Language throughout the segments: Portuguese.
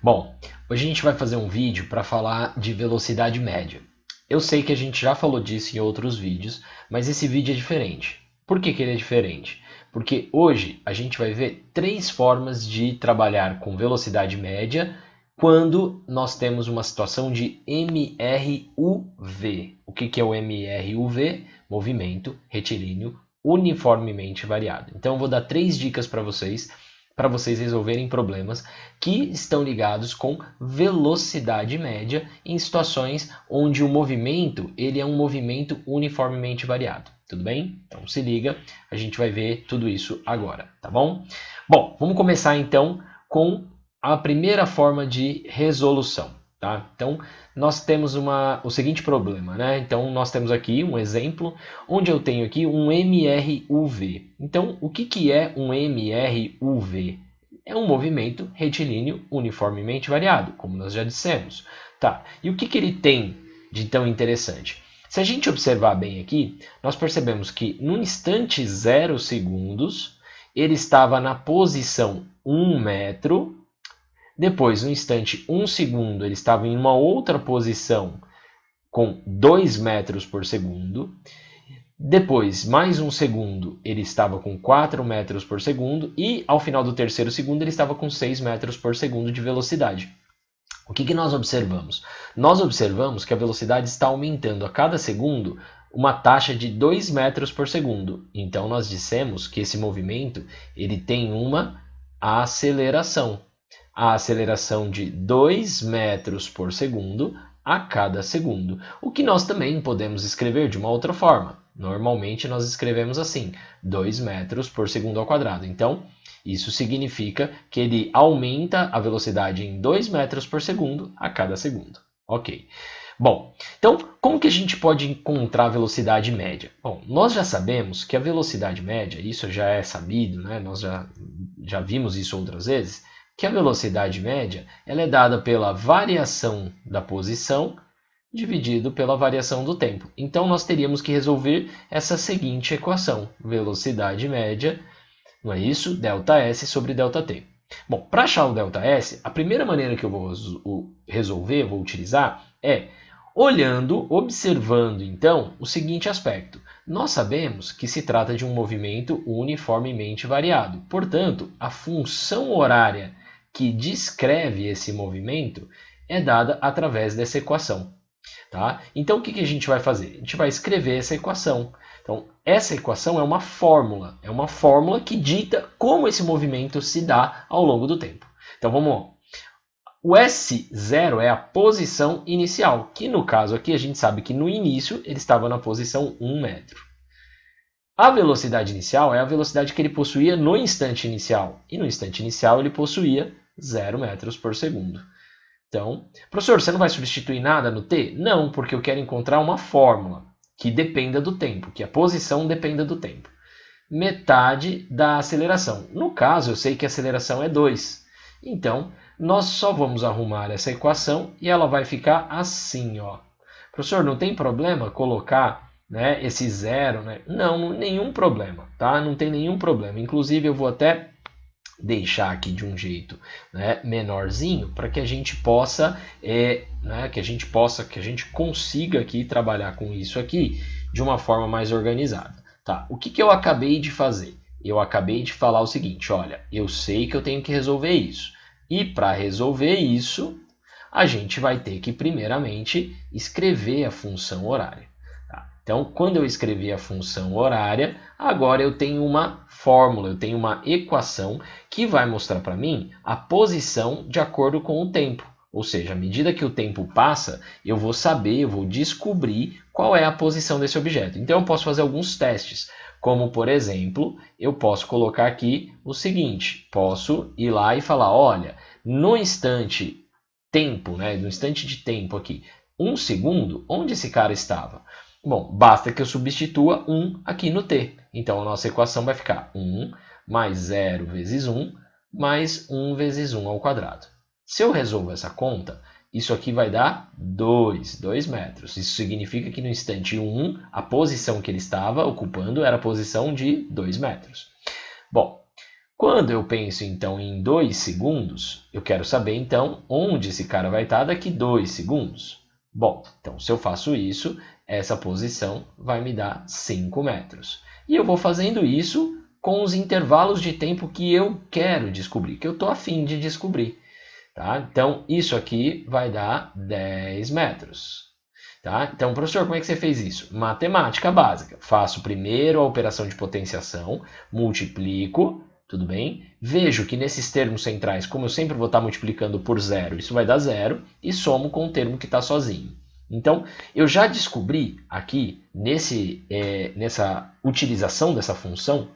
Bom, hoje a gente vai fazer um vídeo para falar de velocidade média. Eu sei que a gente já falou disso em outros vídeos, mas esse vídeo é diferente. Por que que ele é diferente? Porque hoje a gente vai ver três formas de trabalhar com velocidade média quando nós temos uma situação de MRUV. O que que é o MRUV? Movimento retilíneo uniformemente variado. Então eu vou dar três dicas para vocês resolverem problemas que estão ligados com velocidade média em situações onde o movimento ele é um movimento uniformemente variado. Tudo bem? Então se liga, a gente vai ver tudo isso agora, tá bom? Bom, vamos começar então com a primeira forma de resolução, tá? Então nós temos o seguinte problema, né? Então nós temos aqui um exemplo onde eu tenho aqui um MRUV. Então o que é um MRUV? É um movimento retilíneo uniformemente variado, como nós já dissemos. Tá? E o que ele tem de tão interessante? Se a gente observar bem aqui, nós percebemos que no instante 0 segundos, ele estava na posição 1 metro. Depois, no instante 1 segundo, ele estava em uma outra posição com 2 metros por segundo. Depois, mais um segundo, ele estava com 4 metros por segundo. E ao final do terceiro segundo, ele estava com 6 metros por segundo de velocidade. O que nós observamos? Nós observamos que a velocidade está aumentando a cada segundo uma taxa de 2 metros por segundo. Então, nós dissemos que esse movimento ele tem uma aceleração. A aceleração de 2 metros por segundo a cada segundo. O que nós também podemos escrever de uma outra forma. Normalmente nós escrevemos assim, 2 metros por segundo ao quadrado. Então, isso significa que ele aumenta a velocidade em 2 metros por segundo a cada segundo. Ok. Bom, então, como que a gente pode encontrar a velocidade média? Bom, nós já sabemos que a velocidade média, isso já é sabido, né? Nós já vimos isso outras vezes, que a velocidade média ela é dada pela variação da posição dividido pela variação do tempo. Então, nós teríamos que resolver essa seguinte equação. Velocidade média, não é isso? ΔS sobre ΔT. Bom, para achar o ΔS, a primeira maneira que eu vou resolver, vou utilizar, é observando, então, o seguinte aspecto. Nós sabemos que se trata de um movimento uniformemente variado. Portanto, a função horária que descreve esse movimento é dada através dessa equação. Tá? Então, o que a gente vai fazer? A gente vai escrever essa equação. Então, essa equação é uma fórmula que dita como esse movimento se dá ao longo do tempo. Então, vamos lá. O S0 é a posição inicial, que no caso aqui a gente sabe que no início ele estava na posição 1 metro. A velocidade inicial é a velocidade que ele possuía no instante inicial. E no instante inicial ele possuía 0 metros por segundo. Então, professor, você não vai substituir nada no t? Não, porque eu quero encontrar uma fórmula que dependa do tempo, que a posição dependa do tempo. Metade da aceleração. No caso, eu sei que a aceleração é 2. Então, nós só vamos arrumar essa equação e ela vai ficar assim, ó. Professor, não tem problema colocar, né, esse zero? Né? Não, nenhum problema, tá? Não tem nenhum problema. Inclusive, eu vou até deixar aqui de um jeito, né, menorzinho para que a gente possa, que a gente consiga aqui trabalhar com isso aqui de uma forma mais organizada. Tá? O que eu acabei de fazer? Eu acabei de falar o seguinte, olha, eu sei que eu tenho que resolver isso. E para resolver isso, a gente vai ter que primeiramente escrever a função horária. Então, quando eu escrevi a função horária, agora eu tenho uma fórmula, eu tenho uma equação que vai mostrar para mim a posição de acordo com o tempo. Ou seja, à medida que o tempo passa, eu vou saber, eu vou descobrir qual é a posição desse objeto. Então, eu posso fazer alguns testes, como, por exemplo, eu posso colocar aqui o seguinte, posso ir lá e falar, olha, no instante tempo, né, no instante de tempo aqui, 1 segundo, onde esse cara estava? Bom, basta que eu substitua 1 aqui no t. Então, a nossa equação vai ficar 1 mais 0 vezes 1 mais 1 vezes 1 ao quadrado. Se eu resolvo essa conta, isso aqui vai dar 2 metros. Isso significa que no instante 1, a posição que ele estava ocupando era a posição de 2 metros. Bom, Quando eu penso, então, em 2 segundos, eu quero saber, então, onde esse cara vai estar daqui 2 segundos. Bom, então, se eu faço isso, essa posição vai me dar 5 metros. E eu vou fazendo isso com os intervalos de tempo que eu quero descobrir, que eu estou a fim de descobrir. Tá? Então, isso aqui vai dar 10 metros. Tá? Então, professor, como é que você fez isso? Matemática básica. Faço primeiro a operação de potenciação, multiplico, tudo bem? Vejo que nesses termos centrais, como eu sempre vou estar multiplicando por zero, isso vai dar zero, e somo com o termo que está sozinho. Então, eu já descobri aqui, nessa utilização dessa função,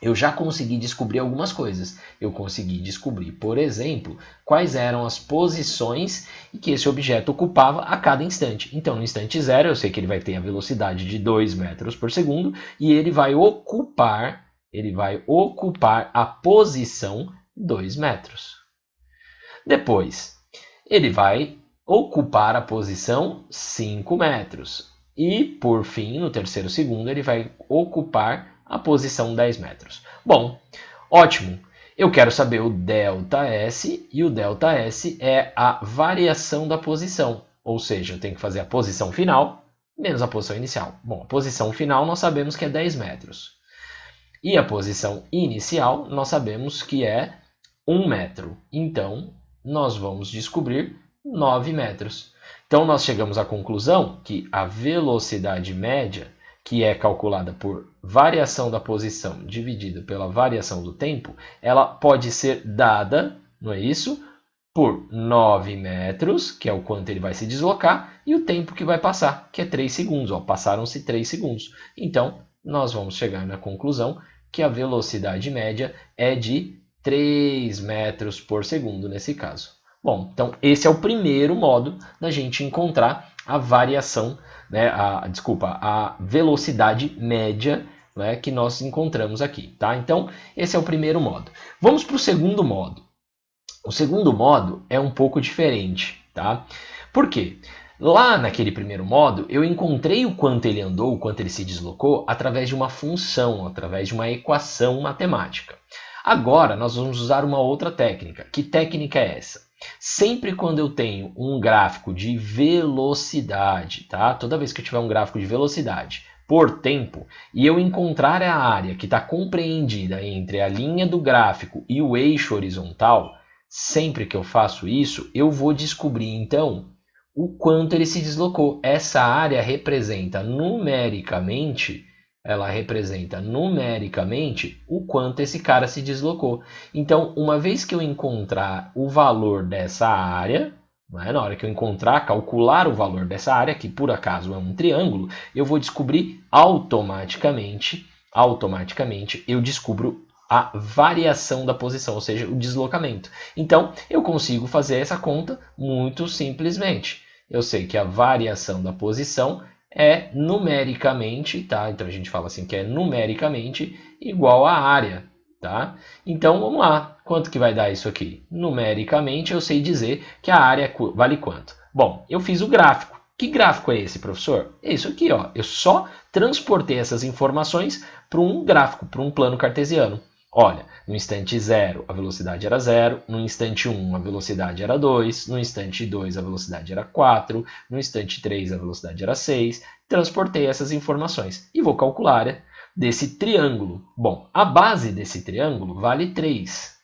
eu já consegui descobrir algumas coisas. Eu consegui descobrir, por exemplo, quais eram as posições que esse objeto ocupava a cada instante. Então, no instante zero, eu sei que ele vai ter a velocidade de 2 metros por segundo e ele vai ocupar a posição 2 metros. Depois, ele vai ocupar a posição 5 metros. E, por fim, no terceiro segundo, ele vai ocupar a posição 10 metros. Bom, ótimo. Eu quero saber o ΔS, e o ΔS é a variação da posição. Ou seja, eu tenho que fazer a posição final menos a posição inicial. Bom, a posição final nós sabemos que é 10 metros. E a posição inicial nós sabemos que é 1 metro. Então, nós vamos descobrir 9 metros. Então, nós chegamos à conclusão que a velocidade média, que é calculada por variação da posição dividida pela variação do tempo, ela pode ser dada, não é isso? Por 9 metros, que é o quanto ele vai se deslocar, e o tempo que vai passar, que é 3 segundos. Passaram-se 3 segundos. Então, nós vamos chegar na conclusão que a velocidade média é de 3 metros por segundo nesse caso. Bom, então esse é o primeiro modo da gente encontrar a variação, né, a velocidade média, né, que nós encontramos aqui. Tá? Então, esse é o primeiro modo. Vamos para o segundo modo. O segundo modo é um pouco diferente. Tá? Por quê? Lá naquele primeiro modo, eu encontrei o quanto ele andou, o quanto ele se deslocou, através de uma função, através de uma equação matemática. Agora, nós vamos usar uma outra técnica. Que técnica é essa? Sempre quando eu tenho um gráfico de velocidade, tá? Toda vez que eu tiver um gráfico de velocidade por tempo, e eu encontrar a área que está compreendida entre a linha do gráfico e o eixo horizontal, sempre que eu faço isso, eu vou descobrir, então, o quanto ele se deslocou. Essa área representa numericamente o quanto esse cara se deslocou. Então, uma vez que eu encontrar o valor dessa área, né, na hora que eu calcular o valor dessa área, que por acaso é um triângulo, eu vou descobrir automaticamente eu descubro a variação da posição, ou seja, o deslocamento. Então, eu consigo fazer essa conta muito simplesmente. Eu sei que a variação da posição é numericamente, tá? Então a gente fala assim que é numericamente igual à área, tá? Então vamos lá, quanto que vai dar isso aqui? Numericamente eu sei dizer que a área vale quanto? Bom, eu fiz o gráfico. Que gráfico é esse, professor? É isso aqui, ó. Eu só transportei essas informações para um gráfico, para um plano cartesiano. Olha, no instante 0 a velocidade era 0, no instante 1 a velocidade era 2, no instante 2 a velocidade era 4, no instante 3 a velocidade era 6. Transportei essas informações e vou calcular a área desse triângulo. Bom, a base desse triângulo vale 3.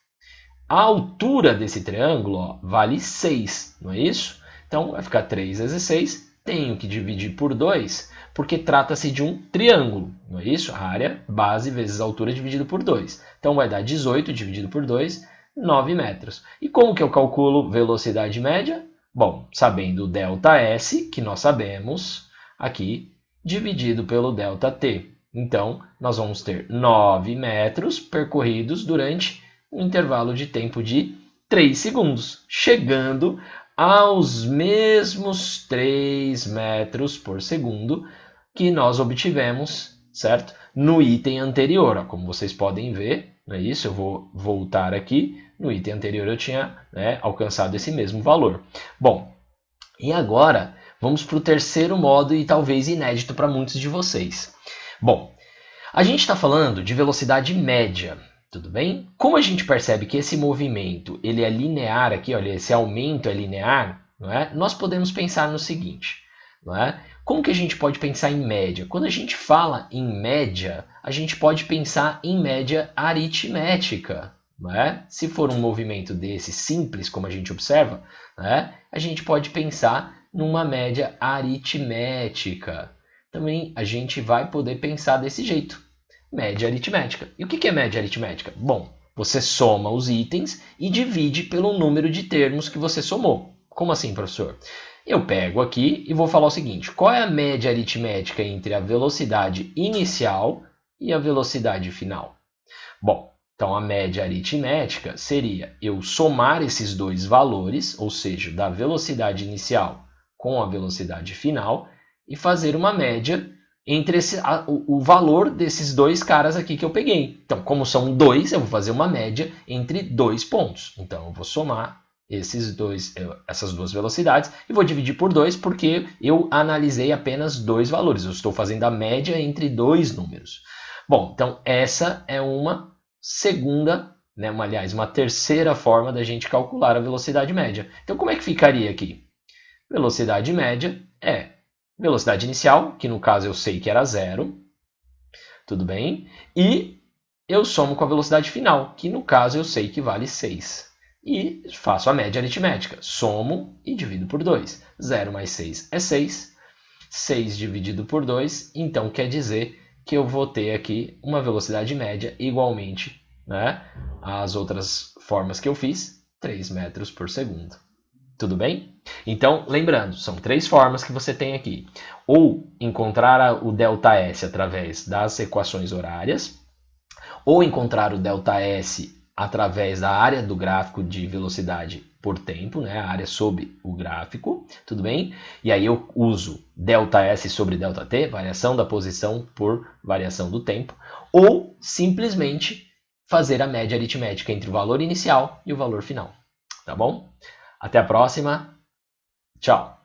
A altura desse triângulo, ó, vale 6, não é isso? Então vai ficar 3 vezes 6, tenho que dividir por 2, porque trata-se de um triângulo, não é isso? A área, base vezes a altura dividido por 2. Então vai dar 18 dividido por 2, 9 metros. E como que eu calculo velocidade média? Bom, sabendo o ΔS, que nós sabemos aqui, dividido pelo ΔT. Então, nós vamos ter 9 metros percorridos durante um intervalo de tempo de 3 segundos, chegando aos mesmos 3 metros por segundo que nós obtivemos, certo? No item anterior, ó, como vocês podem ver, não é isso? Eu vou voltar aqui. No item anterior eu tinha, né, alcançado esse mesmo valor. Bom, e agora vamos para o terceiro modo e talvez inédito para muitos de vocês. Bom, a gente está falando de velocidade média, Tudo bem? Como a gente percebe que esse movimento ele é linear aqui, olha, esse aumento é linear, não é? Nós podemos pensar no seguinte, não é? Como que a gente pode pensar em média? Quando a gente fala em média, a gente pode pensar em média aritmética, não é? Se for um movimento desse simples, como a gente observa, não é? A gente pode pensar numa média aritmética. Também a gente vai poder pensar desse jeito. Média aritmética. E o que é média aritmética? Bom, você soma os itens e divide pelo número de termos que você somou. Como assim, professor? Eu pego aqui e vou falar o seguinte: qual é a média aritmética entre a velocidade inicial e a velocidade final? Bom, então a média aritmética seria eu somar esses dois valores, ou seja, da velocidade inicial com a velocidade final, e fazer uma média entre o valor desses dois caras aqui que eu peguei. Então, como são dois, eu vou fazer uma média entre dois pontos. Então, eu vou somar essas duas velocidades e vou dividir por 2 porque eu analisei apenas dois valores. Eu estou fazendo a média entre dois números. Bom, então essa é uma segunda, né, uma terceira forma da gente calcular a velocidade média. Então, como é que ficaria aqui? Velocidade média é velocidade inicial, que no caso eu sei que era 0, tudo bem? E eu somo com a velocidade final, que no caso eu sei que vale 6. E faço a média aritmética, somo e divido por 2. 0 mais 6 é 6, 6 dividido por 2, então quer dizer que eu vou ter aqui uma velocidade média igualmente, né, às outras formas que eu fiz, 3 metros por segundo. Tudo bem? Então, lembrando, são três formas que você tem aqui. Ou encontrar o ΔS através das equações horárias, ou encontrar o ΔS através da área do gráfico de velocidade por tempo, né? A área sob o gráfico, tudo bem? E aí eu uso ΔS sobre ΔT, variação da posição por variação do tempo, ou simplesmente fazer a média aritmética entre o valor inicial e o valor final, tá bom? Até a próxima. Tchau.